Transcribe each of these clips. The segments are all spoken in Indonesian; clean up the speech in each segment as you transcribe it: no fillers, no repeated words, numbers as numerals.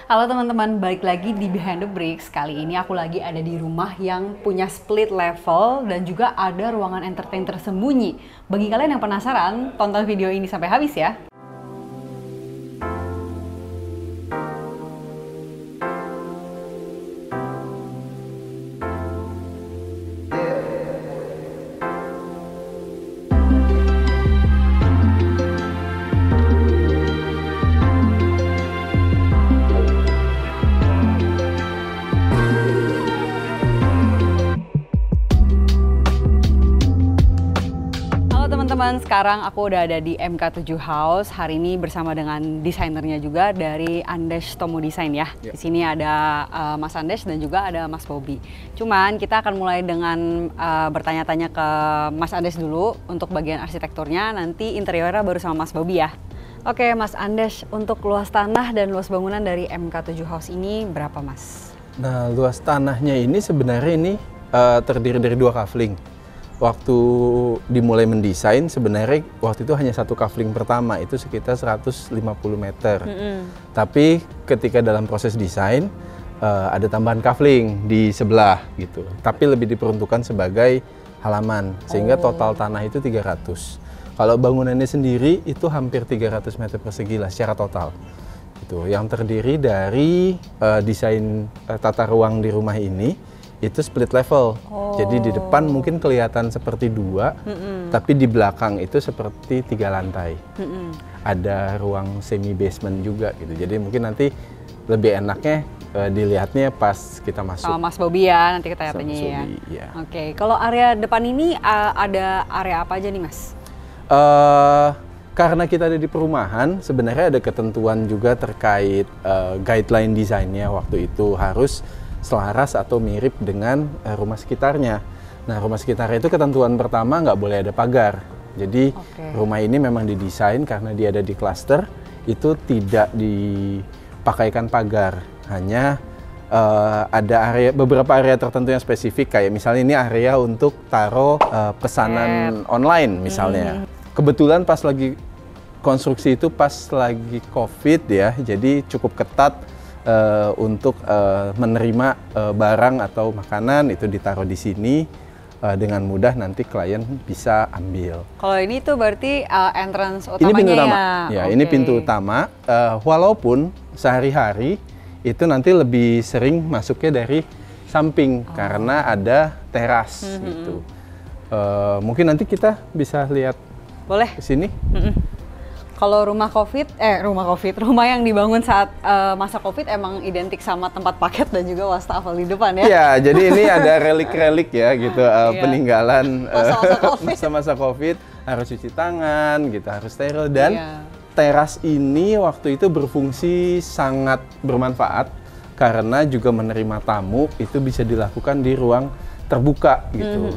Halo teman-teman, balik lagi di Behind the Bricks. Kali ini aku lagi ada di rumah yang punya split level dan juga ada ruangan entertain tersembunyi. Bagi kalian yang penasaran, tonton video ini sampai habis ya. Teman-teman, sekarang aku udah ada di MK7 House. Hari ini bersama dengan desainernya juga dari Andes Tomo Design ya. Di sini ada Mas Andes dan juga ada Mas Bobby. Cuman kita akan mulai dengan bertanya-tanya ke Mas Andes dulu untuk bagian arsitekturnya. Nanti interiornya baru sama Mas Bobby ya. Oke, Mas Andes, untuk luas tanah dan luas bangunan dari MK7 House ini berapa, Mas? Nah, luas tanahnya ini sebenarnya ini terdiri dari 2 kafling. Waktu dimulai mendesain sebenarnya waktu itu hanya 1 kafling pertama, itu sekitar 150 meter. Tapi ketika dalam proses desain ada tambahan kafling di sebelah gitu. Tapi lebih diperuntukkan sebagai halaman sehingga total tanah itu 300. Kalau bangunannya sendiri itu hampir 300 meter persegi lah secara total. Gitu. Yang terdiri dari desain tata ruang di rumah ini itu split level. Jadi di depan mungkin kelihatan seperti 2, tapi di belakang itu seperti 3 lantai. Ada ruang semi basement juga gitu. Jadi mungkin nanti lebih enaknya dilihatnya pas kita masuk. Sama Mas Bobby ya, nanti kita tanya ya. Ya. Oke, kalau area depan ini ada area apa aja nih, Mas? Karena kita ada di perumahan, sebenarnya ada ketentuan juga terkait guideline desainnya waktu itu harus selaras atau mirip dengan rumah sekitarnya. Nah, rumah sekitarnya itu ketentuan pertama nggak boleh ada pagar. Jadi rumah ini memang didesain karena dia ada di klaster, itu tidak dipakaikan pagar. Hanya ada beberapa area tertentu yang spesifik, kayak misalnya ini area untuk taruh pesanan online misalnya. Kebetulan pas lagi konstruksi itu pas lagi COVID ya, jadi cukup ketat untuk menerima barang atau makanan itu ditaruh di sini dengan mudah nanti klien bisa ambil. Kalau ini tuh berarti entrance utamanya ini pintu utama. ya? Ini pintu utama. Walaupun sehari-hari itu nanti lebih sering masuknya dari samping karena ada teras gitu. Mungkin nanti kita bisa lihat. Boleh. Ke sini. Kalau rumah yang dibangun saat masa COVID emang identik sama tempat paket dan juga wastafel di depan ya? Iya, jadi ini ada relik-relik ya gitu, peninggalan masa-masa COVID, harus cuci tangan gitu, harus steril dan teras ini waktu itu berfungsi sangat bermanfaat karena juga menerima tamu itu bisa dilakukan di ruang terbuka gitu.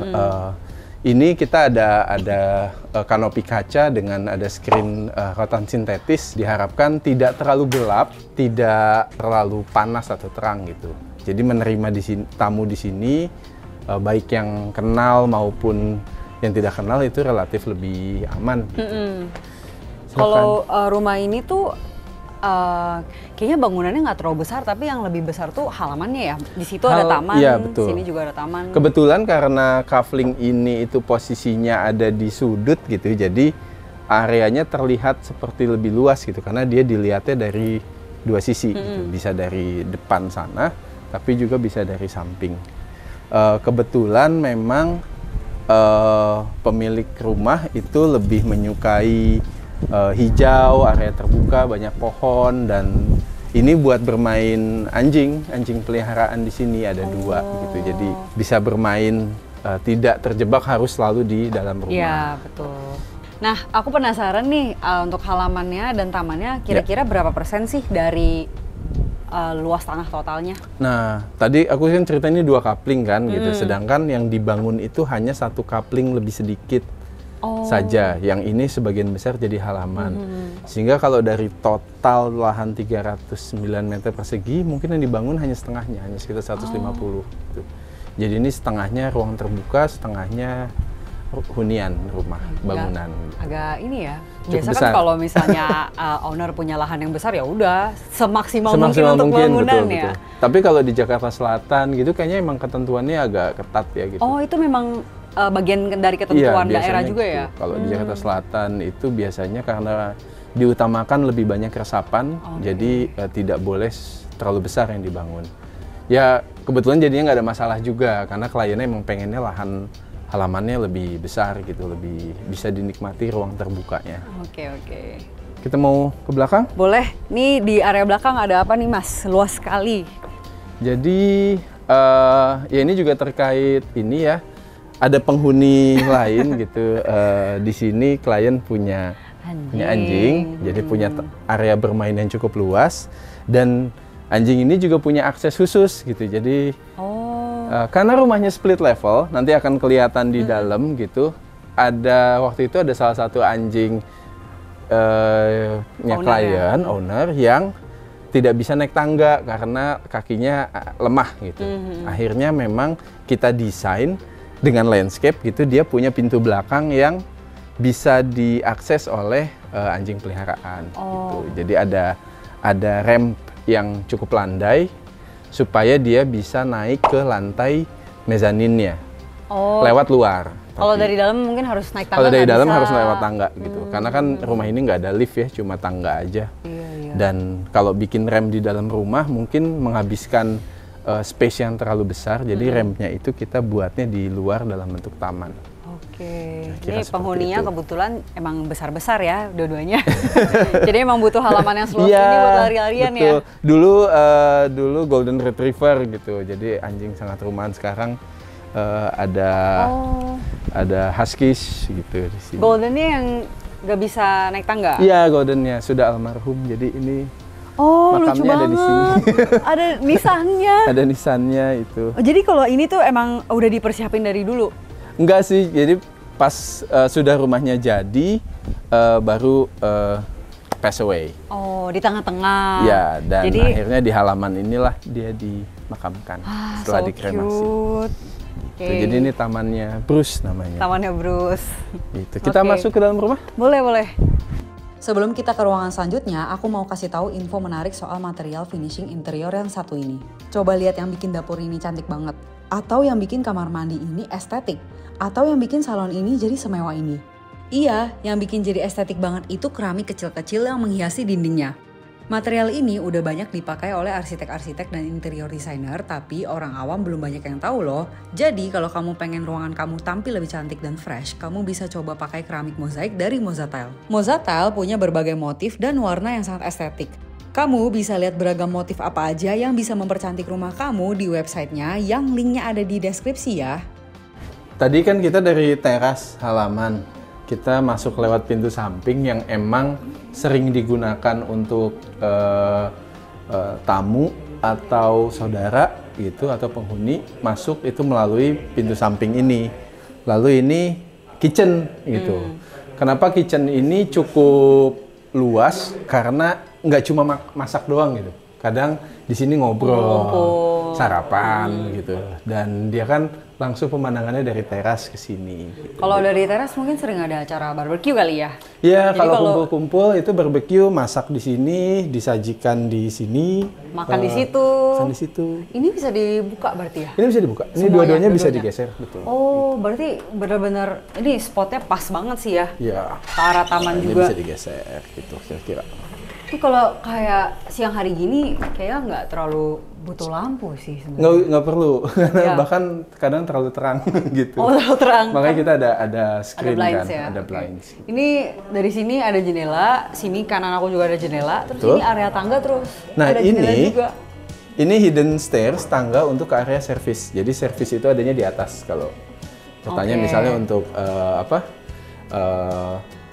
Ini kita ada kanopi kaca dengan ada screen rotan sintetis, diharapkan tidak terlalu gelap, tidak terlalu panas atau terang gitu. Jadi menerima tamu di sini, baik yang kenal maupun yang tidak kenal itu relatif lebih aman. Kalau rumah ini tuh kayaknya bangunannya nggak terlalu besar, tapi yang lebih besar tuh halamannya ya. Di situ ada taman, sini juga ada taman. Kebetulan karena kafling ini itu posisinya ada di sudut gitu, jadi areanya terlihat seperti lebih luas gitu, karena dia dilihatnya dari 2 sisi gitu. Bisa dari depan sana, tapi juga bisa dari samping. Kebetulan memang pemilik rumah itu lebih menyukai hijau, area terbuka, banyak pohon, dan ini buat bermain anjing peliharaan di sini ada 2 gitu. Jadi bisa bermain tidak terjebak harus selalu di dalam rumah. Iya, betul. Nah, aku penasaran nih untuk halamannya dan tamannya kira-kira berapa persen sih dari luas tanah totalnya? Nah, tadi aku kan cerita ini 2 kapling kan gitu, sedangkan yang dibangun itu hanya 1 kapling lebih sedikit saja. Yang ini sebagian besar jadi halaman. Sehingga kalau dari total lahan 309 meter persegi, mungkin yang dibangun hanya setengahnya, hanya sekitar 150 gitu. Jadi ini setengahnya ruang terbuka, setengahnya hunian rumah, bangunan. Agak ini ya. Cukup Biasa besar. kan kalau misalnya owner punya lahan yang besar ya udah semaksimal mungkin Semaksimal untuk mungkin, bangunan betul, ya. betul. Tapi kalau di Jakarta Selatan gitu kayaknya emang ketentuannya agak ketat ya gitu. Oh, itu memang bagian dari ketentuan daerah biasanya juga gitu. ya? Kalau di Jakarta Selatan itu biasanya karena diutamakan lebih banyak resapan, jadi tidak boleh terlalu besar yang dibangun. Ya kebetulan jadinya nggak ada masalah juga karena kliennya emang pengennya lahan halamannya lebih besar gitu, lebih bisa dinikmati ruang terbukanya. Oke, oke. Kita mau ke belakang? Boleh. Nih di area belakang ada apa nih Mas? Luas sekali. Jadi ya ini juga terkait ini ya, ada penghuni lain gitu. Di sini klien punya anjing, jadi punya area bermain yang cukup luas dan anjing ini juga punya akses khusus gitu. Jadi karena rumahnya split level, nanti akan kelihatan di dalam gitu. Waktu itu ada salah satu anjing klien, owner yang tidak bisa naik tangga karena kakinya lemah gitu. Akhirnya memang kita desain dengan landscape gitu, dia punya pintu belakang yang bisa diakses oleh anjing peliharaan. Gitu. Jadi ada ramp yang cukup landai supaya dia bisa naik ke lantai mezaninnya lewat luar. Kalau dari dalam mungkin harus naik tangga. Kalau dari dalam bisa. harus lewat tangga gitu, karena kan rumah ini nggak ada lift ya, cuma tangga aja. Iya. Dan kalau bikin rem di dalam rumah mungkin menghabiskan space yang terlalu besar, jadi remnya itu kita buatnya di luar dalam bentuk taman. Oke, Kira-kira ini penghuninya itu. kebetulan emang besar-besar ya dua-duanya. Jadi emang butuh halaman yang seluas Iya, ini buat lari-larian ya. betul. Dulu Golden Retriever gitu, jadi anjing sangat rumahan. Sekarang ada Huskies gitu di sini. Goldennya yang nggak bisa naik tangga? Iya, Goldennya sudah almarhum, jadi ini Oh, lucu makamnya ada di sini. banget. Ada nisannya. ada nisannya itu. Oh, jadi kalau ini tuh emang udah dipersiapin dari dulu? Enggak sih, jadi pas sudah rumahnya jadi baru pass away. Oh, di tengah-tengah. Ya, dan jadi, akhirnya di halaman inilah dia dimakamkan setelah so dikremasi. cute. Tuh, jadi ini tamannya Bruce namanya. Tamannya Bruce. Itu. Kita Oke. masuk ke dalam rumah? Boleh, boleh. Sebelum kita ke ruangan selanjutnya, aku mau kasih tahu info menarik soal material finishing interior yang satu ini. Coba lihat yang bikin dapur ini cantik banget. Atau yang bikin kamar mandi ini estetik. Atau yang bikin salon ini jadi semewah ini. Iya, yang bikin jadi estetik banget itu keramik kecil-kecil yang menghiasi dindingnya. Material ini udah banyak dipakai oleh arsitek-arsitek dan interior designer, tapi orang awam belum banyak yang tahu loh. Jadi kalau kamu pengen ruangan kamu tampil lebih cantik dan fresh, kamu bisa coba pakai keramik mozaik dari Mozatile. Mozatile punya berbagai motif dan warna yang sangat estetik. Kamu bisa lihat beragam motif apa aja yang bisa mempercantik rumah kamu di websitenya yang linknya ada di deskripsi ya. Tadi kan kita dari teras halaman. Kita masuk lewat pintu samping yang emang sering digunakan untuk tamu atau saudara gitu atau penghuni masuk itu melalui pintu samping ini. Lalu ini kitchen gitu. Kenapa kitchen ini cukup luas? Karena nggak cuma masak doang gitu. Kadang di sini ngobrol, sarapan gitu. Dan dia kan langsung pemandangannya dari teras ke sini. Gitu. Kalau dari teras mungkin sering ada acara barbecue kali ya? Ya, Jadi kalau kumpul-kumpul itu barbecue, masak di sini, disajikan di sini. Makan di situ. Makan di situ. Ini bisa dibuka berarti ya? Ini bisa dibuka. Ini Semuanya, dua-duanya bisa dua-duanya? digeser, betul. Oh, berarti benar-benar ini spotnya pas banget sih ya? Ya. Ke arah taman Ini juga. bisa digeser gitu kira-kira. Itu kalau kayak siang hari gini kayaknya nggak terlalu butuh lampu sih sebenarnya. Nggak perlu, Ya. bahkan kadang terlalu terang gitu. Oh, terlalu terang. Makanya kita ada screen blinds kan, ya? ada Oke. blinds. Ini dari sini ada jendela, sini kanan aku juga ada jendela, terus Betul. ini area tangga terus. Nah, ada jendela ini juga. Ini hidden stairs, tangga untuk ke area service. Jadi service itu adanya di atas kalau katanya Oke. misalnya untuk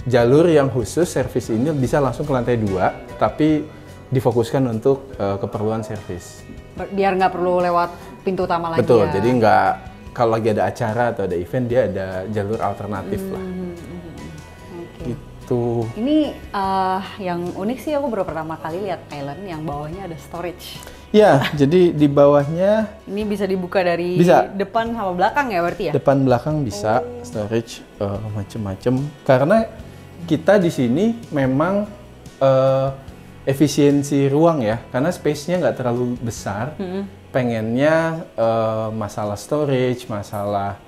jalur yang khusus service ini bisa langsung ke lantai 2, tapi difokuskan untuk keperluan service. Biar nggak perlu lewat pintu utama lagi Betul, ya. jadi nggak kalau lagi ada acara atau ada event dia ada jalur alternatif lah. Oke. Gitu. Gitu. Ini yang unik sih, aku baru pertama kali lihat Island yang bawahnya ada storage. Ya, jadi di bawahnya Ini bisa dibuka dari Bisa. depan sama belakang ya berarti ya? depan belakang bisa storage macem-macem. Karena kita di sini memang efisiensi ruang ya, karena space-nya nggak terlalu besar. Pengennya masalah storage, masalah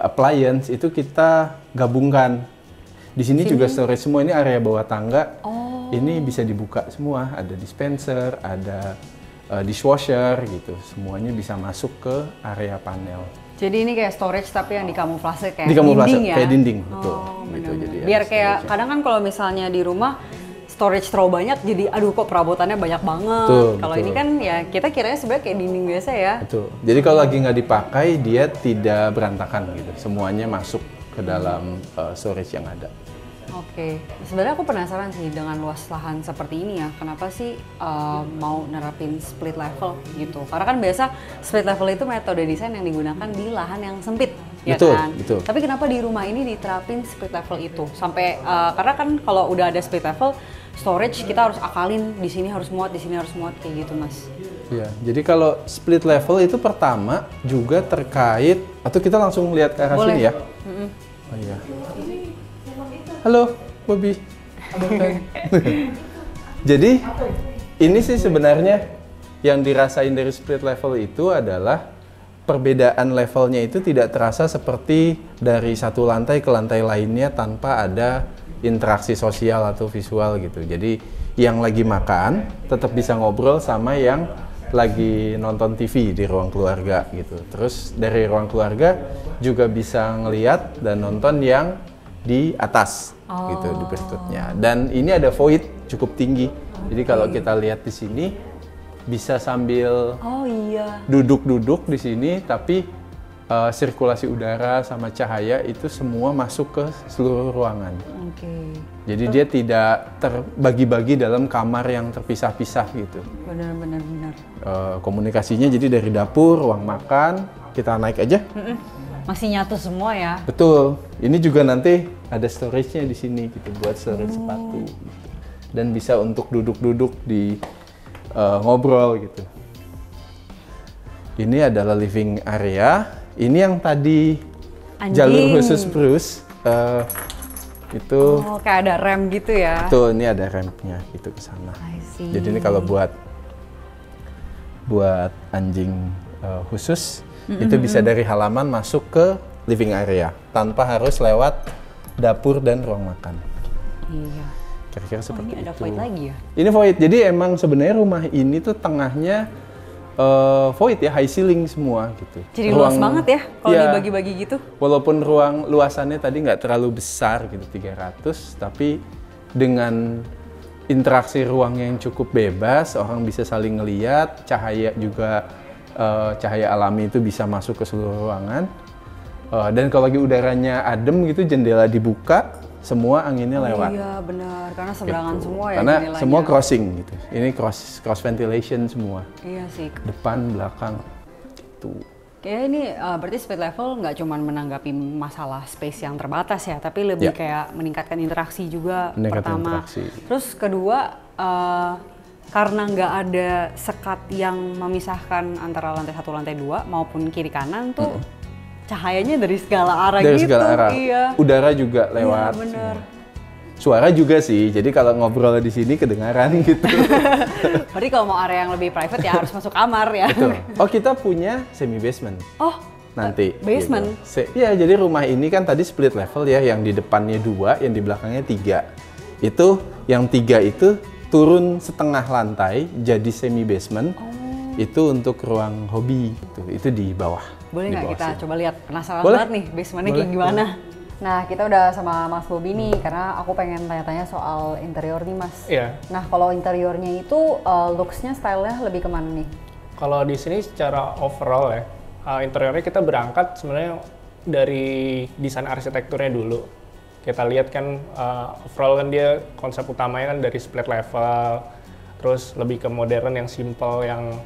appliance itu kita gabungkan. Di sini juga storage semua, ini area bawah tangga. Ini bisa dibuka semua, ada dispenser, ada dishwasher gitu. Semuanya bisa masuk ke area panel. Jadi ini kayak storage tapi yang dikamuflase kayak Dikamuflase, dinding ya? kayak dinding, betul. Bener. Gitu, jadi ada Biar kayak, storage-nya. kadang kan kalau misalnya di rumah storage terlalu banyak, jadi aduh kok perabotannya banyak banget. Betul, Kalau betul. ini kan ya kita kiranya sebenarnya kayak dinding biasa ya. Betul. Jadi kalau lagi nggak dipakai, dia tidak berantakan gitu. Semuanya masuk ke dalam storage yang ada. Oke, sebenarnya aku penasaran sih dengan luas lahan seperti ini ya. Kenapa sih mau nerapin split level gitu? Karena kan biasa split level itu metode desain yang digunakan di lahan yang sempit, ya Betul, kan? betul. Tapi kenapa di rumah ini diterapin split level itu? Sampai karena kan kalau udah ada split level, storage kita harus akalin di sini harus muat, di sini harus muat kayak gitu, Mas. Iya, jadi kalau split level itu pertama juga terkait, atau kita langsung lihat ke arah Boleh. sini ya. Oh iya. Halo, Bobby. Jadi ini sih sebenarnya yang dirasain dari split level itu adalah perbedaan levelnya itu tidak terasa seperti dari satu lantai ke lantai lainnya tanpa ada interaksi sosial atau visual gitu. Jadi yang lagi makan tetap bisa ngobrol sama yang lagi nonton TV di ruang keluarga gitu. Terus dari ruang keluarga juga bisa ngeliat dan nonton yang di atas gitu di berikutnya. Dan ini ada void cukup tinggi. Jadi kalau kita lihat di sini bisa sambil Oh iya. duduk-duduk di sini, tapi sirkulasi udara sama cahaya itu semua masuk ke seluruh ruangan. Oke. Jadi dia tidak terbagi-bagi dalam kamar yang terpisah-pisah gitu. Benar. Komunikasinya jadi dari dapur, ruang makan, kita naik aja. Masih nyatu semua ya. Betul. Ini juga nanti ada storage-nya di sini gitu buat storage sepatu. Gitu. Dan bisa untuk duduk-duduk di ngobrol gitu. Ini adalah living area. Ini yang tadi Anjing. jalur khusus Bruce. Itu Oh, kayak ada rem gitu ya. betul, ini ada rampnya gitu ke sana. I see. Jadi ini kalau buat anjing khusus itu bisa dari halaman masuk ke living area tanpa harus lewat dapur dan ruang makan. Iya. Kira-kira Oh, seperti ini ada itu. void lagi ya? Ini void. Jadi emang sebenarnya rumah ini tuh tengahnya void ya, high ceiling semua gitu. Jadi luas banget ya kalau Iya. dibagi-bagi gitu. Walaupun ruang luasannya tadi nggak terlalu besar gitu 300, tapi dengan interaksi ruang yang cukup bebas, orang bisa saling ngeliat, cahaya juga cahaya alami itu bisa masuk ke seluruh ruangan. Dan kalau lagi udaranya adem gitu, jendela dibuka, semua anginnya lewat. Iya benar, karena seberangan Gitu. semua ya Karena jendelanya. semua crossing gitu. Ini cross ventilation semua. Iya sih. Depan, belakang, gitu. Kayak ini berarti split level nggak cuma menanggapi masalah space yang terbatas ya, tapi lebih Ya. kayak meningkatkan interaksi juga Meningkatkan pertama. interaksi. Terus kedua, karena nggak ada sekat yang memisahkan antara lantai 1, lantai 2 maupun kiri kanan tuh cahayanya dari segala arah Dari gitu. segala arah. Iya. Udara juga lewat. Iya bener. semua. Suara juga sih. Jadi kalau ngobrol di sini kedengaran gitu. Berarti kalau mau area yang lebih private ya harus masuk kamar ya. Betul. Oh, kita punya semi basement. Oh, Nanti. basement? Gitu. Iya, jadi rumah ini kan tadi split level ya, yang di depannya 2, yang di belakangnya 3. Itu yang 3 itu turun setengah lantai jadi semi basement. Itu untuk ruang hobi gitu. Itu di bawah. boleh Di nggak bawah kita sini. coba lihat? Penasaran Boleh. banget nih basementnya Boleh, kayak gimana. Nah, kita udah sama Mas Bobby nih, karena aku pengen tanya-tanya soal interior nih, Mas. Iya. Nah, kalau interiornya itu looks-nya, style-nya lebih kemana nih? Kalau di sini secara overall ya, interiornya kita berangkat sebenarnya dari desain arsitekturnya dulu. Kita lihat kan overall kan dia konsep utamanya kan dari split level, terus lebih ke modern yang simple, yang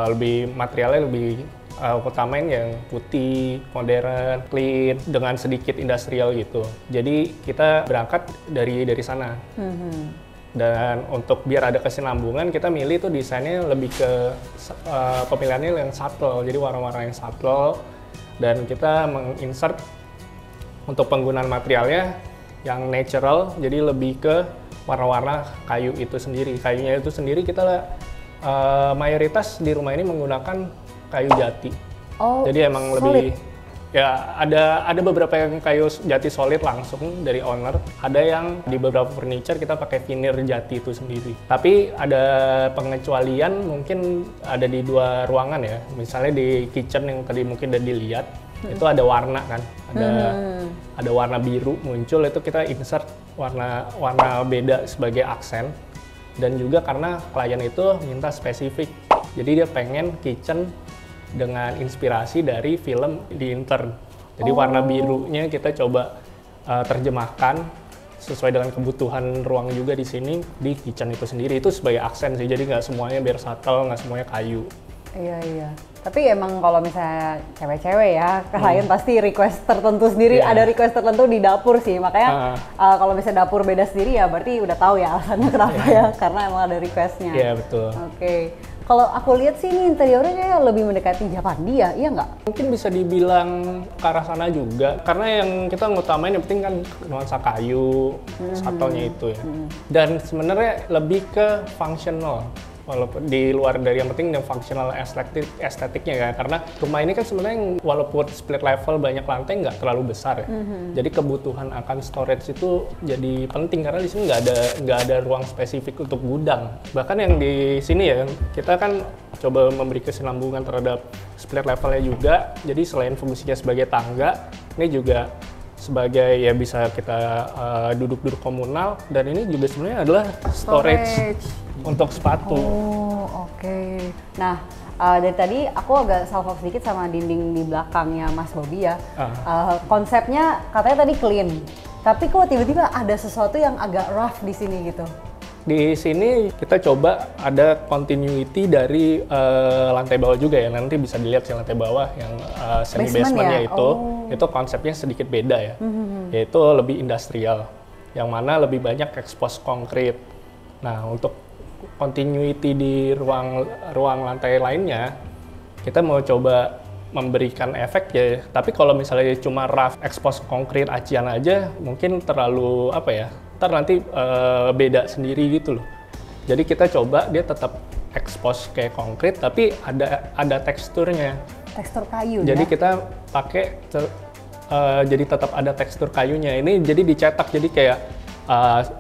lebih materialnya lebih utamain yang putih, modern, clean, dengan sedikit industrial gitu. Jadi kita berangkat dari sana. Dan untuk biar ada kesinambungan, kita milih tuh desainnya lebih ke pemilihannya yang subtle, jadi warna-warna yang subtle. Dan kita menginsert untuk penggunaan materialnya yang natural, jadi lebih ke warna-warna kayu itu sendiri. Kayunya itu sendiri kita mayoritas di rumah ini menggunakan kayu jati. Jadi emang solid. Lebih ya ada beberapa yang kayu jati solid langsung dari owner. Ada yang di beberapa furniture kita pakai veneer jati itu sendiri. Tapi ada pengecualian mungkin ada di 2 ruangan ya. Misalnya di kitchen yang tadi mungkin udah dilihat, itu ada warna kan. Ada warna biru muncul, itu kita insert warna beda sebagai aksen. Dan juga karena klien itu minta spesifik. Jadi dia pengen kitchen dengan inspirasi dari film di intern. Jadi warna birunya kita coba terjemahkan sesuai dengan kebutuhan ruang juga di sini di kitchen itu sendiri. Itu sebagai aksen sih, jadi nggak semuanya biar subtle, nggak semuanya kayu. Iya. Tapi emang kalau misalnya cewek-cewek ya, klien pasti request tertentu sendiri, ada request tertentu di dapur sih. Makanya kalau misalnya dapur beda sendiri ya berarti udah tahu ya alasannya kenapa ya, karena emang ada requestnya. Iya, betul. Oke. Kalau aku lihat sih ini interiornya kayak lebih mendekati Japandi ya, iya nggak? Mungkin bisa dibilang ke arah sana juga, karena yang kita ngutamain yang penting kan nuansa kayu, subtle-nya itu ya. Dan sebenarnya lebih ke functional. Walaupun di luar dari yang penting yang functional estetiknya ya, karena rumah ini kan sebenarnya walaupun split level banyak lantai nggak terlalu besar ya, jadi kebutuhan akan storage itu jadi penting karena di sini nggak ada ruang spesifik untuk gudang. Bahkan yang di sini ya kita kan coba memberi kesinambungan terhadap split levelnya juga, jadi selain fungsinya sebagai tangga, ini juga sebagai ya bisa kita duduk-duduk komunal, dan ini juga sebenarnya adalah storage. Untuk sepatu. Oke. Nah, dari tadi aku agak salvo sedikit sama dinding di belakangnya Mas Bobby ya. Konsepnya katanya tadi clean, tapi kok tiba-tiba ada sesuatu yang agak rough di sini gitu? Di sini kita coba ada continuity dari lantai bawah juga ya. Nanti bisa dilihat sih lantai bawah yang semi basementnya ya? Itu konsepnya sedikit beda ya. Yaitu lebih industrial, yang mana lebih banyak expose konkrit. Nah, untuk continuity di ruang lantai lainnya, kita mau coba memberikan efek ya. Tapi kalau misalnya cuma rough expose konkrit acian aja, mungkin terlalu apa ya? Ntar nanti beda sendiri gitu loh. Jadi kita coba dia tetap expose kayak konkrit, tapi ada teksturnya. Tekstur kayu. Jadi ya? kita pakai jadi tetap ada tekstur kayunya. Ini jadi dicetak, jadi kayak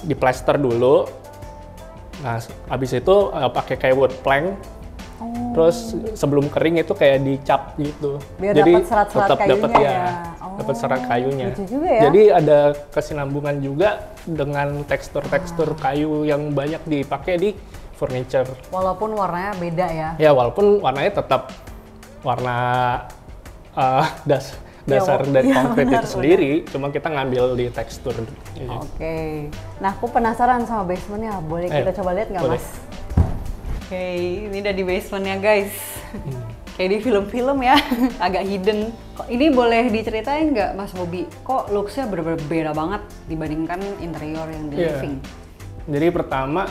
diplaster dulu. Nah, habis itu pakai kayak wood plank, terus sebelum kering itu kayak dicap gitu. Biar jadi dapat serat-serat tetap dapat ya. Dapat serat kayunya. Lucu juga ya. Jadi ada kesinambungan juga dengan tekstur-tekstur kayu yang banyak dipakai di furniture. Walaupun warnanya beda ya. Ya, walaupun warnanya tetap warna dasar dari konkrit itu sendiri, cuma kita ngambil di tekstur. Oke. Nah, aku penasaran sama basementnya. Boleh kita coba lihat nggak, Mas? Oke, ini udah di basementnya, guys. Kayak di film-film ya, agak hidden. Ini boleh diceritain nggak, Mas Bobby? Kok looks-nya berbeda banget dibandingkan interior yang di living? Jadi pertama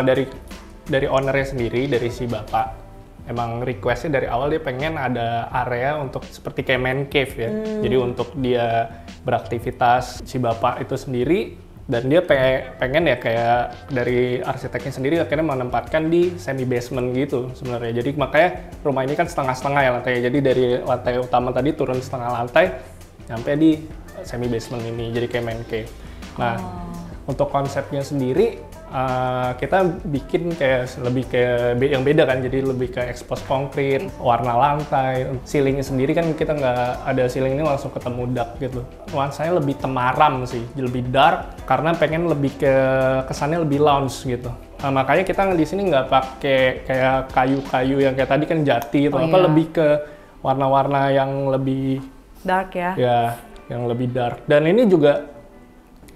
dari ownernya sendiri, dari si bapak. Emang requestnya dari awal dia pengen ada area untuk seperti kayak man cave ya. Jadi untuk dia beraktivitas, si bapak itu sendiri, dan dia pengen ya kayak dari arsiteknya sendiri akhirnya menempatkan di semi basement gitu sebenarnya. Jadi makanya rumah ini kan setengah-setengah ya lantainya. Jadi dari lantai utama tadi turun setengah lantai sampai di semi basement ini, jadi kayak man cave. Nah, untuk konsepnya sendiri kita bikin kayak lebih kayak yang beda kan, jadi lebih ke expose konkrit, warna lantai, ceilingnya sendiri kan kita nggak ada ceiling ini langsung ketemu dak gitu. Nuansanya lebih temaram sih, lebih dark karena pengen lebih ke kesannya lebih lounge gitu. Nah, makanya kita di sini nggak pakai kayak kayu-kayu yang kayak tadi kan jati atau lebih ke warna-warna yang lebih dark ya. Ya, yang lebih dark. Dan ini juga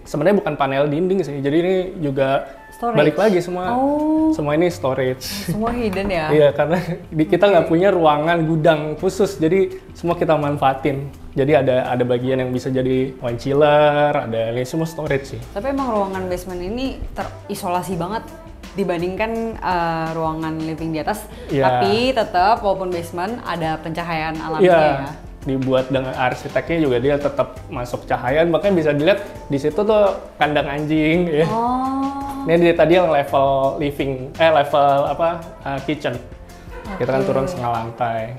sebenarnya bukan panel dinding sih, jadi ini juga Storage. Balik lagi semua. Oh. Semua ini storage. Semua hidden ya? Iya, karena kita nggak punya ruangan gudang khusus, jadi semua kita manfaatin. Jadi ada bagian yang bisa jadi wine chiller, ada ini semua storage sih. Tapi emang ruangan basement ini terisolasi banget dibandingkan ruangan living di atas. Iya. Tapi tetap walaupun basement ada pencahayaan alamnya Iya. ya. Dibuat dengan arsiteknya juga dia tetap masuk cahaya, makanya bisa dilihat di situ tuh kandang anjing ya. Oh. Ini dia tadi yang level kitchen. Kita kan turun setengah lantai.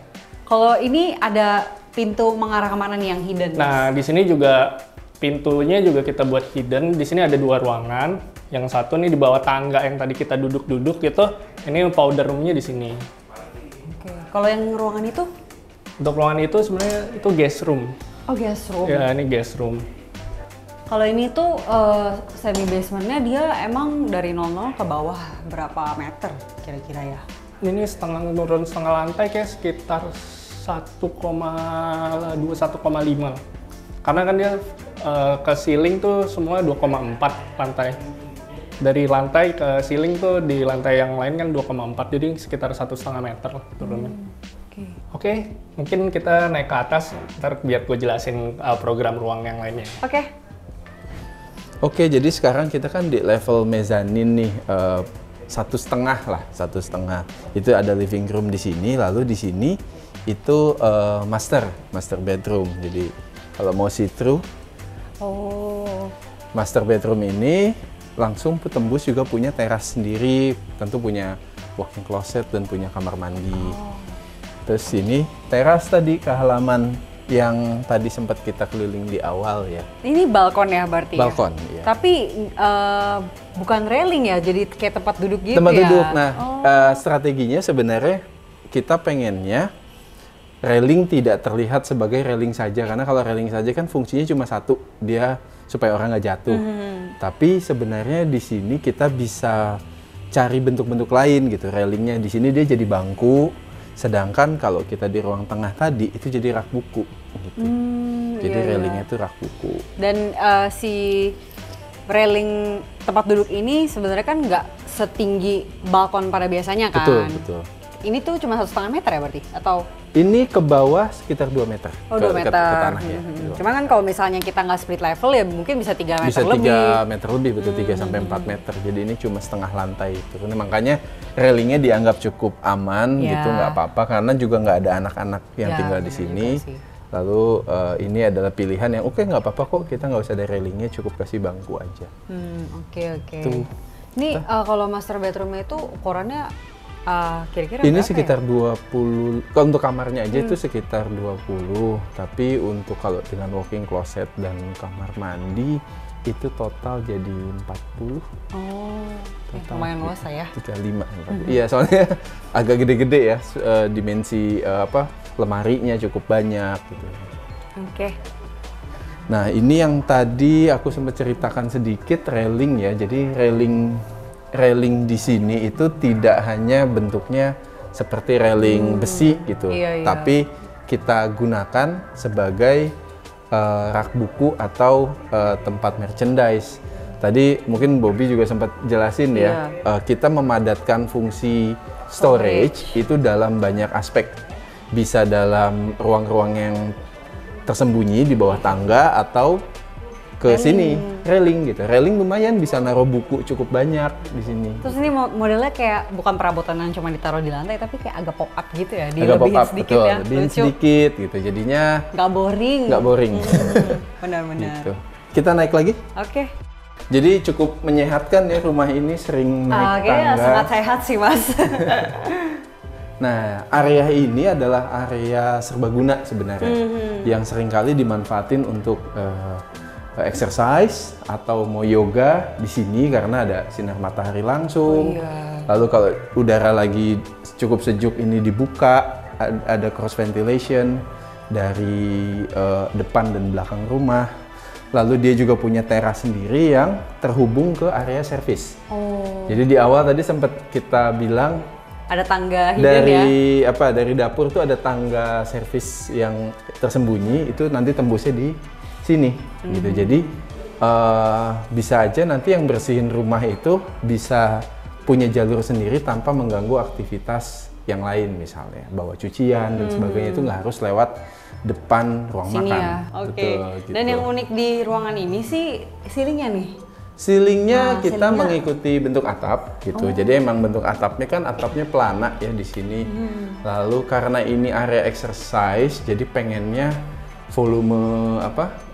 Kalau ini ada pintu mengarah kemana nih yang hidden? Nah, di sini juga pintunya juga kita buat hidden. Di sini ada 2 ruangan. Yang satu nih di bawah tangga yang tadi kita duduk-duduk gitu. Ini powder roomnya di sini. Oke. Kalau yang ruangan itu? Untuk ruangan itu sebenarnya itu guest room. Oh, guest room. Ya, ini guest room. Kalau ini tuh semi basementnya dia emang dari 00 ke bawah berapa meter kira-kira ya? Ini turun setengah lantai kayak sekitar 1,2-1,5. Karena kan dia ke ceiling tuh semua 2,4 lantai. Dari lantai ke ceiling tuh di lantai yang lain kan 2,4, jadi sekitar 1,5 meter turunnya. Oke, mungkin kita naik ke atas, ntar biar gue jelasin program ruang yang lainnya. Oke, jadi sekarang kita kan di level mezanin nih, 1,5 lah, 1,5. Itu ada living room di sini, lalu di sini itu master bedroom. Jadi kalau mau see through, master bedroom ini langsung tembus juga punya teras sendiri, tentu punya walk-in closet dan punya kamar mandi. Terus ini teras tadi ke halaman yang tadi sempat kita keliling di awal ya. Ini balkon ya berarti? Balkon, ya? iya. Tapi bukan railing ya, jadi kayak tempat duduk gitu tempat ya? Duduk. Nah, strateginya sebenarnya kita pengennya railing tidak terlihat sebagai railing saja, karena kalau railing saja kan fungsinya cuma satu, dia supaya orang nggak jatuh. Tapi sebenarnya di sini kita bisa cari bentuk-bentuk lain gitu. Railingnya di sini dia jadi bangku, sedangkan kalau kita di ruang tengah tadi itu jadi rak buku gitu. Jadi railingnya itu rak buku. Dan si railing tempat duduk ini sebenarnya kan nggak setinggi balkon pada biasanya kan? Betul. Ini tuh cuma 1,5 meter ya berarti? Atau? Ini ke bawah sekitar 2 meter. Oh, 2 meter. Ke tanah ya. Cuma kan kalau misalnya kita nggak split level ya mungkin bisa 3 meter bisa lebih. Bisa 3 meter lebih, betul, 3 sampai 4 meter. Jadi ini cuma setengah lantai itu. Makanya railingnya dianggap cukup aman gitu, nggak apa-apa, karena juga nggak ada anak-anak yang tinggal di sini. Lalu ini adalah pilihan yang oke, nggak apa-apa kok, kita nggak usah ada railingnya, cukup kasih bangku aja. Oke. Ini kalau master bedroomnya itu ukurannya kira-kira ini berapa sekitar ya? 20, kalau untuk kamarnya aja itu sekitar 20, tapi untuk kalau dengan walk-in closet dan kamar mandi itu total jadi 40. Lumayan luas ya. 35. Iya, soalnya agak gede-gede ya, dimensi lemarinya cukup banyak gitu. Oke. Nah, ini yang tadi aku sempat ceritakan sedikit, railing ya. Jadi railing di sini itu tidak hanya bentuknya seperti railing besi gitu, tapi kita gunakan sebagai rak buku atau tempat merchandise. Tadi mungkin Bobby juga sempat jelasin ya, kita memadatkan fungsi storage itu dalam banyak aspek. Bisa dalam ruang-ruang yang tersembunyi di bawah tangga atau ke sini railing gitu. Railing lumayan bisa naruh buku cukup banyak di sini. Terus ini modelnya kayak bukan perabotan yang cuma ditaruh di lantai, tapi kayak agak pop up gitu ya, agak pop up, sedikit betul, ya, lebihin sedikit gitu. Jadinya nggak boring. Benar-benar. Gitu. Kita naik lagi. Oke. Jadi cukup menyehatkan ya, rumah ini sering naik tangga. Sangat sehat sih Mas. Nah, area ini adalah area serbaguna sebenarnya, yang seringkali dimanfaatin untuk exercise atau mau yoga di sini karena ada sinar matahari langsung. Lalu kalau udara lagi cukup sejuk ini dibuka, ada cross ventilation dari depan dan belakang rumah. Lalu dia juga punya teras sendiri yang terhubung ke area servis. Jadi di awal tadi sempat kita bilang ada tangga hidden dari dapur tuh ada tangga servis yang tersembunyi, itu nanti tembusnya di sini gitu. Jadi bisa aja nanti yang bersihin rumah itu bisa punya jalur sendiri tanpa mengganggu aktivitas yang lain, misalnya bawa cucian dan sebagainya, itu nggak harus lewat depan ruang Sini makan. ya, oke. Betul, gitu. Dan yang unik di ruangan ini sih ceilingnya nih. Ceilingnya Nah, kita ceilingnya- mengikuti bentuk atap gitu. Jadi emang bentuk atapnya kan atapnya pelana ya di sini. Lalu karena ini area exercise, jadi pengennya volume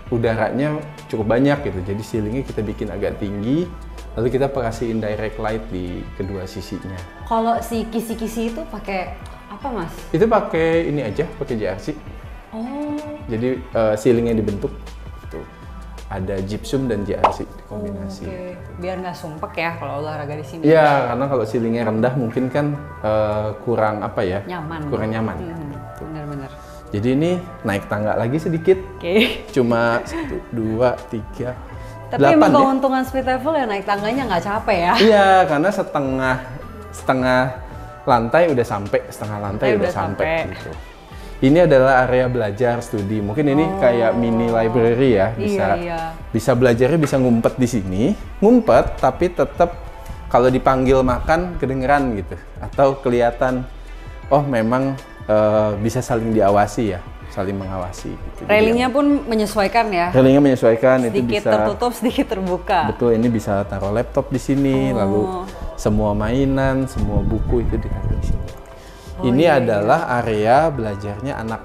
udaranya cukup banyak gitu. Jadi ceilingnya kita bikin agak tinggi. Lalu kita kasih indirect light di kedua sisinya. Kalau si kisi-kisi itu pakai apa, Mas? Itu pakai ini aja, pakai JRC. Oh, Jadi ceilingnya dibentuk gitu. Ada gypsum dan JRC dikombinasi. oke. Biar nggak sumpek ya kalau olahraga di sini. Iya, karena kalau ceilingnya rendah mungkin kan kurang Nyaman. kurang nyaman. Bener-bener. Jadi ini naik tangga lagi sedikit, Oke. cuma 1, 2, 3, Tapi 8 emang ya. keuntungan split level ya naik tangganya nggak capek ya. Iya, karena setengah lantai udah sampai, setengah lantai Udah udah sampai sampai. gitu. Ini adalah area belajar studi. Mungkin ini kayak mini library ya, Iya. bisa belajarnya bisa ngumpet di sini, ngumpet tapi tetap kalau dipanggil makan kedengeran gitu, atau kelihatan oh memang bisa saling diawasi ya, saling mengawasi gitu. Jadi Railingnya pun menyesuaikan ya. railingnya menyesuaikan, itu Sedikit bisa tertutup, sedikit terbuka. betul, ini bisa taruh laptop di sini, lalu semua mainan, semua buku itu ditaruh di sini. Ini adalah area belajarnya anak.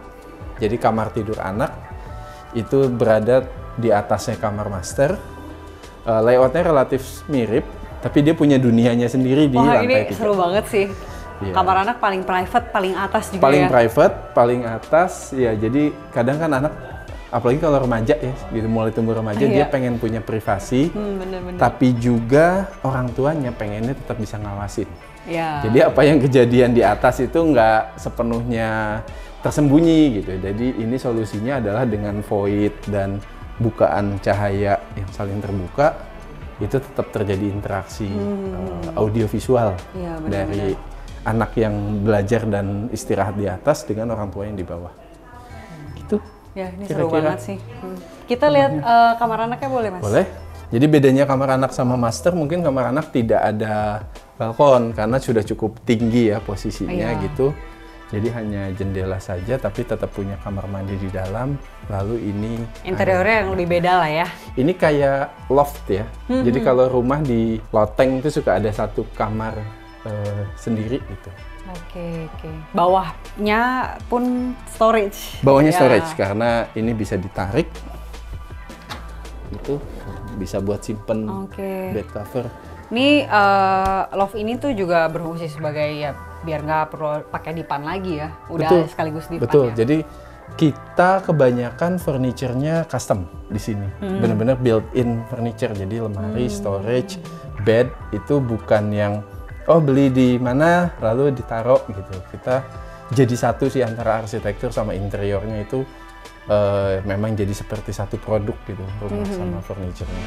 Jadi kamar tidur anak itu berada di atasnya kamar master. Layoutnya relatif mirip, tapi dia punya dunianya sendiri di Wah, lantai ini 3. seru banget sih. Iya. Kamar anak paling private, paling atas juga Paling ya. private, paling atas, ya jadi kadang kan anak, apalagi kalau remaja ya, gitu mulai tumbuh remaja, dia Iya. pengen punya privasi, Bener-bener. tapi juga orang tuanya pengennya tetap bisa ngawasin. Ya. Jadi apa yang kejadian di atas itu nggak sepenuhnya tersembunyi gitu. Jadi ini solusinya adalah dengan void dan bukaan cahaya yang saling terbuka, itu tetap terjadi interaksi audiovisual Iya, benar-benar. dari anak yang belajar dan istirahat di atas dengan orang tua yang di bawah. Gitu. Ya, ini seru Kira-kira. banget sih. Kita lihat kamar anaknya boleh, Mas? Boleh. Jadi bedanya kamar anak sama master, mungkin kamar anak tidak ada balkon karena sudah cukup tinggi ya posisinya Iya. gitu. Jadi hanya jendela saja, tapi tetap punya kamar mandi di dalam. Lalu ini Interiornya yang lebih beda lah ya. ini kayak loft ya. Jadi kalau rumah di loteng itu suka ada satu kamar sendiri gitu. Oke. Bawahnya pun storage. Bawahnya Ya. storage karena ini bisa ditarik. Itu bisa buat simpen Oke. bed cover. Ini loft ini tuh juga berfungsi sebagai ya biar nggak perlu pakai dipan lagi ya. Udah sekaligus dipan Betul. ya. Jadi kita kebanyakan furniture-nya custom di sini. Benar-benar built-in furniture. Jadi lemari, storage, bed itu bukan yang beli di mana lalu ditaruh gitu. Kita jadi satu sih antara arsitektur sama interiornya itu memang jadi seperti satu produk gitu, rumah sama furniture-nya.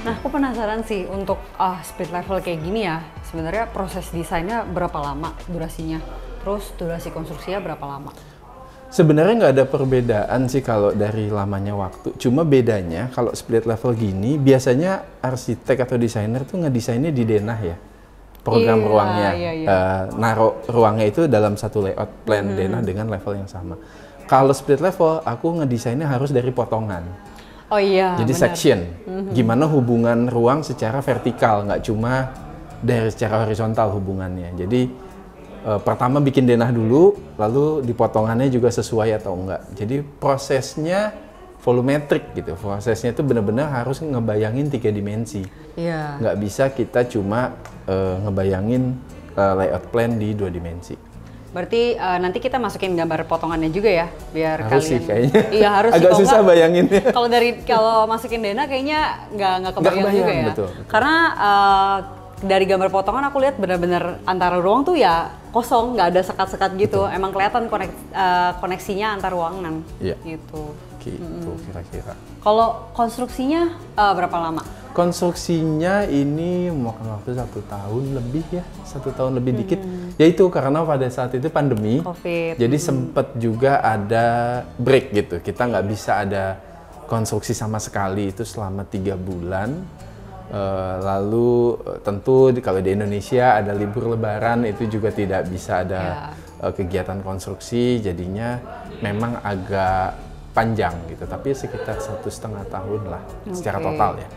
Nah, aku penasaran sih untuk split level kayak gini ya. Sebenarnya proses desainnya berapa lama durasinya? Terus durasi konstruksinya berapa lama? Sebenarnya nggak ada perbedaan sih kalau dari lamanya waktu. Cuma bedanya kalau split level gini, biasanya arsitek atau desainer tuh ngedesainnya di denah ya. Program Iya, ruangnya, iya. naruh ruangnya itu dalam satu layout plan denah dengan level yang sama. Kalau split level, aku ngedesainnya harus dari potongan. Oh iya. Jadi benar. section, gimana hubungan ruang secara vertikal, nggak cuma dari secara horizontal hubungannya. Jadi pertama bikin denah dulu, lalu dipotongannya juga sesuai atau enggak. Jadi prosesnya volumetrik gitu. Prosesnya itu benar-benar harus ngebayangin 3 dimensi. Iya. Nggak bisa kita cuma ngebayangin layout plan di 2 dimensi. Berarti nanti kita masukin gambar potongannya juga ya, biar Harus kalian. sih kayaknya. Iya harus. Agak sih, susah kalau bayanginnya. kalau masukin Dena kayaknya nggak kebayang juga ya. Betul. Karena dari gambar potongan aku lihat benar-benar antara ruang tuh ya kosong, nggak ada sekat-sekat gitu. Betul. Emang kelihatan koneksinya antar ruangan. Iya. Gitu. Gitu kira-kira. Kalau konstruksinya berapa lama? Konstruksinya ini memakan waktu 1 tahun lebih ya, 1 tahun lebih dikit. Yaitu karena pada saat itu pandemi, COVID. jadi sempet juga ada break gitu. Kita nggak bisa ada konstruksi sama sekali itu selama 3 bulan. Lalu tentu kalau di Indonesia ada libur Lebaran itu juga tidak bisa ada kegiatan konstruksi. Jadinya memang agak panjang gitu, tapi sekitar 1,5 tahun lah secara total ya.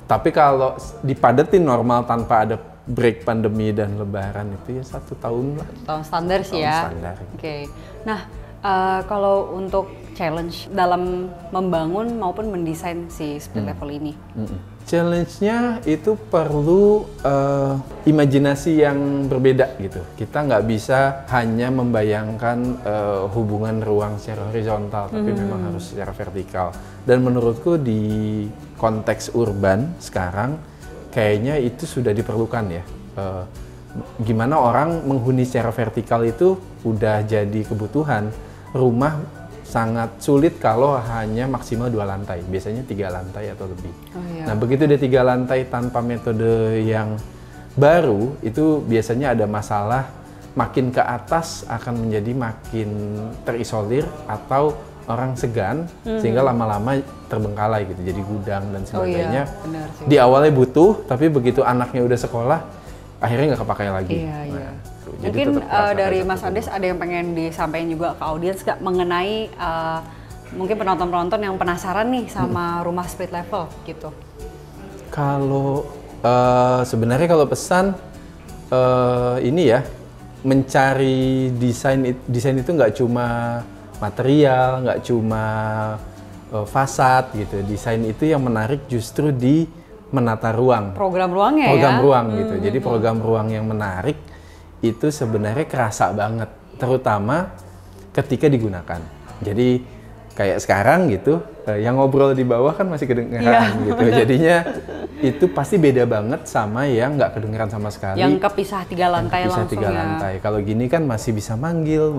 Tapi kalau dipadetin normal tanpa ada break pandemi dan Lebaran itu ya 1 tahun lah. Tahun standar sih Tahun ya. standar. Oke. Nah, kalau untuk challenge dalam membangun maupun mendesain si split level ini. Challenge-nya itu perlu imajinasi yang berbeda gitu. Kita nggak bisa hanya membayangkan hubungan ruang secara horizontal, tapi memang harus secara vertikal. Dan menurutku di konteks urban sekarang, kayaknya itu sudah diperlukan ya. Gimana orang menghuni secara vertikal itu udah jadi kebutuhan. Rumah sangat sulit kalau hanya maksimal 2 lantai, biasanya 3 lantai atau lebih. Oh, iya. Nah begitu dia 3 lantai tanpa metode yang baru, itu biasanya ada masalah, makin ke atas akan menjadi makin terisolir atau orang segan, sehingga lama-lama terbengkalai gitu, jadi gudang dan sebagainya. Oh, iya. Benar sih. Di awalnya butuh, tapi begitu anaknya udah sekolah, akhirnya nggak kepakai lagi. Iya, iya. Jadi Mungkin tetap terasa dari kayak Mas satu Andes rumah. ada yang pengen disampaikan juga ke audiens nggak mengenai mungkin penonton-penonton yang penasaran nih sama rumah split level gitu. Kalau sebenarnya kalau pesan ini ya, mencari desain itu nggak cuma material, nggak cuma fasad gitu. Desain itu yang menarik justru di menata ruang. Program ruangnya Program ya. ruang gitu. Jadi program ruang yang menarik itu sebenarnya kerasa banget, terutama ketika digunakan. Jadi kayak sekarang gitu, yang ngobrol di bawah kan masih kedengeran gitu. Jadinya itu pasti beda banget sama yang nggak kedengeran sama sekali. Yang kepisah 3 lantai Bisa langsung 3 ya. lantai. Kalau gini kan masih bisa manggil,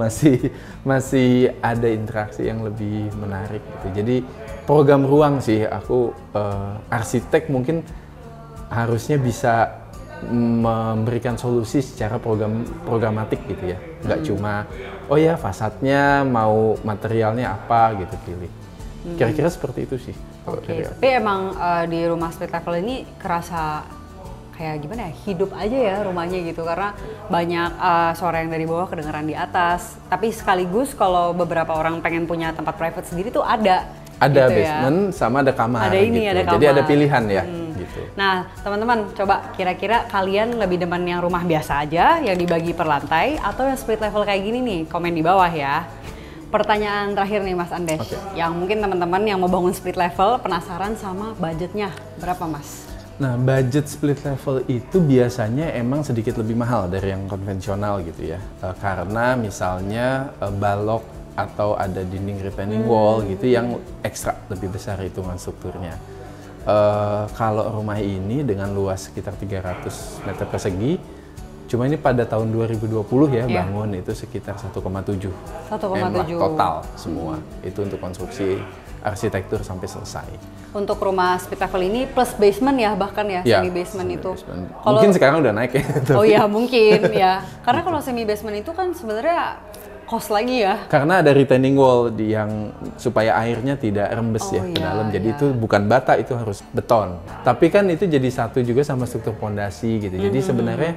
masih ada interaksi yang lebih menarik gitu. Jadi program ruang sih, aku arsitek mungkin harusnya bisa memberikan solusi secara programatik gitu ya. Nggak cuma oh ya fasadnya mau materialnya apa gitu pilih. Kira-kira seperti itu sih. Oke, tapi emang di rumah split level ini kerasa kayak gimana ya, hidup aja ya rumahnya gitu, karena banyak suara yang dari bawah kedengeran di atas, tapi sekaligus kalau beberapa orang pengen punya tempat private sendiri tuh ada gitu basement ya. sama ada kamar Ada ini, gitu. ada kamar. Jadi ada pilihan ya gitu. Nah teman-teman, coba kira-kira kalian lebih demen yang rumah biasa aja yang dibagi per lantai atau yang split level kayak gini nih? Komen di bawah ya. Pertanyaan terakhir nih Mas Andes, yang mungkin teman-teman yang mau bangun split level penasaran sama budgetnya berapa Mas? Nah, budget split level itu biasanya emang sedikit lebih mahal dari yang konvensional gitu ya. Karena misalnya balok atau ada dinding retaining wall gitu yang ekstra lebih besar hitungan strukturnya. Kalau rumah ini dengan luas sekitar 300 meter persegi, cuma ini pada tahun 2020 ya bangun itu sekitar 1,7 M lah total semua. Itu untuk konstruksi arsitektur sampai selesai. Untuk rumah split level ini plus basement ya, bahkan ya, semi basement itu. Mungkin sekarang udah naik ya. Oh ya mungkin ya. Karena kalau semi basement itu kan sebenarnya kos lagi ya. Karena ada retaining wall yang supaya airnya tidak rembes ya ke dalam. Jadi itu bukan bata, itu harus beton. Tapi kan itu jadi satu juga sama struktur pondasi gitu. Jadi sebenarnya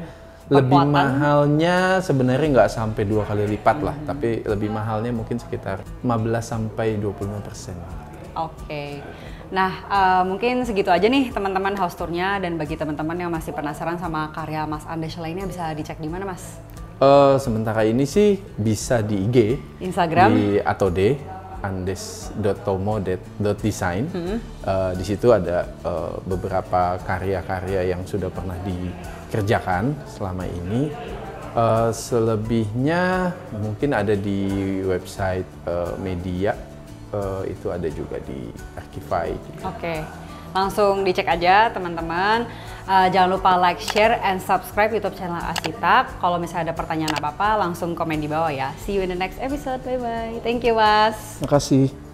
lebih mahalnya sebenarnya nggak sampai 2 kali lipat lah. Tapi lebih mahalnya mungkin sekitar 15 sampai 25%. Oke. Nah, mungkin segitu aja nih teman-teman house tour-nya, dan bagi teman-teman yang masih penasaran sama karya Mas Andes lainnya bisa dicek di mana, Mas? Sementara ini sih bisa di IG, Instagram, di Atode, andes.tomo.design. Di situ ada beberapa karya-karya yang sudah pernah dikerjakan selama ini. Selebihnya mungkin ada di website media, itu ada juga di Archify. Oke, langsung dicek aja teman-teman. Jangan lupa like, share, and subscribe YouTube channel Asyitak. Kalau misalnya ada pertanyaan apa-apa, langsung komen di bawah ya. See you in the next episode. Bye-bye. Thank you, Mas. Terima kasih.